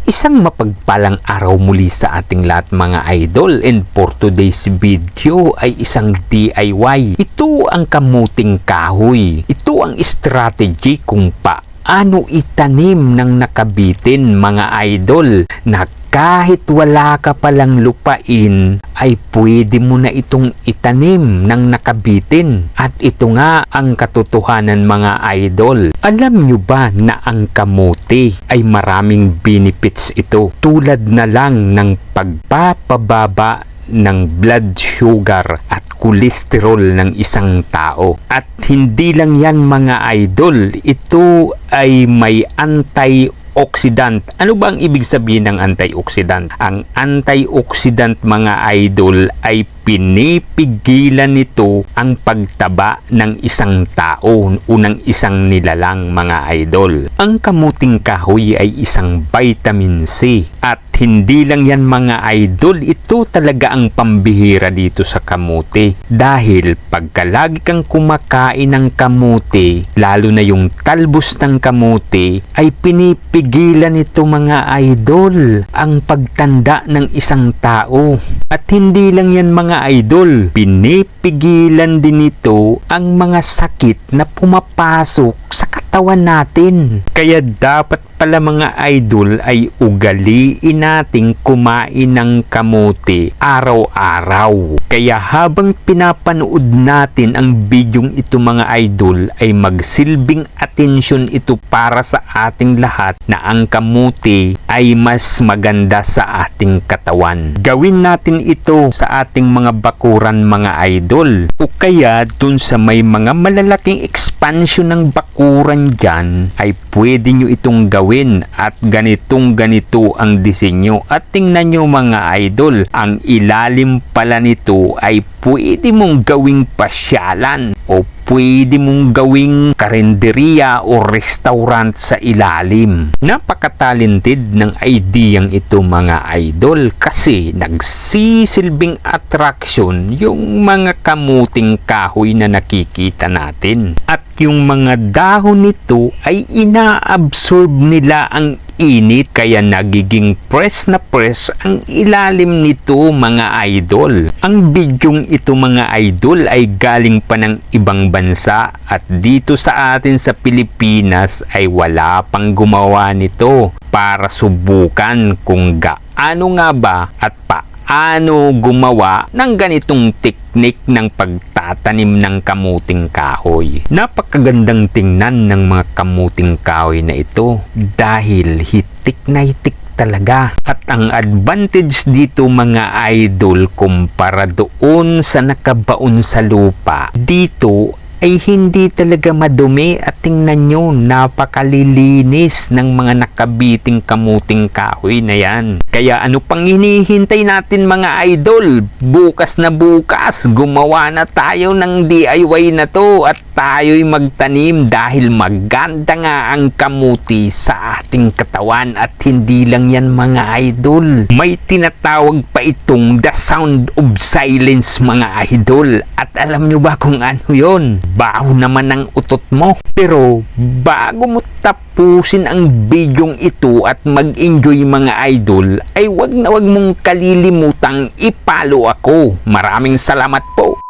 Isang mapagpalang araw muli sa ating lahat mga idol, and for today's video ay isang DIY. Ito ang kamuting kahoy. Ito ang strategy kung paano itanim ng nakabitin mga idol, na kahit wala ka palang lupain ay pwede mo na itong itanim ng nakabitin. At ito nga ang katotohanan mga idol. Alam nyo ba na ang kamote ay maraming benefits ito, tulad na lang ng pagpapababa ng blood sugar at kolesterol ng isang tao. At hindi lang yan mga idol, ito ay may antioxidant. Ano ba ang ibig sabihin ng antioxidant? Ang antioxidant mga idol ay pinipigilan nito ang pagtaba ng isang tao o ng isang nilalang mga idol. Ang kamuting kahoy ay isang vitamin C. At hindi lang yan mga idol, ito talaga ang pambihira dito sa kamote. Dahil pagka lagi kang kumakain ng kamote, lalo na yung talbos ng kamote, ay pinipigilan ito mga idol ang pagtanda ng isang tao. At hindi lang yan mga idol, pinipigilan din ito ang mga sakit na pumapasok sa katawan natin. Kaya dapat pala mga idol ay ugaliin nating kumain ng kamote araw-araw. Kaya habang pinapanood natin ang bidyong ito mga idol, ay magsilbing atensyon ito para sa ating lahat na ang kamote ay mas maganda sa ating katawan. Gawin natin ito sa ating mga bakuran mga idol, o kaya dun sa may mga malalaking expansion ng bakuran dyan, ay pwede nyo itong gawin. At ganito ang disenyo. At tingnan nyo mga idol, ang ilalim pala nito ay pwede mong gawing pasyalan o pwede mong gawing karenderiya o restaurant sa ilalim. Napaka-talented ng ideyang ito mga idol, kasi nagsisilbing attraction yung mga kamuting kahoy na nakikita natin. At yung mga dahon nito ay inaabsorb nila ang init, kaya nagiging press na press ang ilalim nito mga idol. Ang bidyong ito mga idol ay galing pa ng ibang bansa, at dito sa atin sa Pilipinas ay wala pang gumawa nito para subukan kung gaano nga ba at paano gumawa ng ganitong teknik ng pagtatanim ng kamuting kahoy. Napakagandang tingnan ng mga kamuting kahoy na ito dahil hitik na hitik talaga. At ang advantage dito mga idol, kumpara doon sa nakabaon sa lupa, dito ay hindi talaga madumi. At tingnan nyo, napakalilinis ng mga nakabiting kamuting kahoy na yan. Kaya ano pang hinihintay natin mga idol? Bukas na bukas, gumawa na tayo ng DIY na to at tayo'y magtanim, dahil maganda nga ang kamuti sa ating katawan. At hindi lang yan mga idol, may tinatawag pa itong the sound of silence mga idol. At alam nyo ba kung ano yon? Baho naman ang utot mo. Pero bago mo tapusin ang bidyong ito at mag-enjoy mga idol, ay wag na wag mong kalilimutang i-follow ako. Maraming salamat po.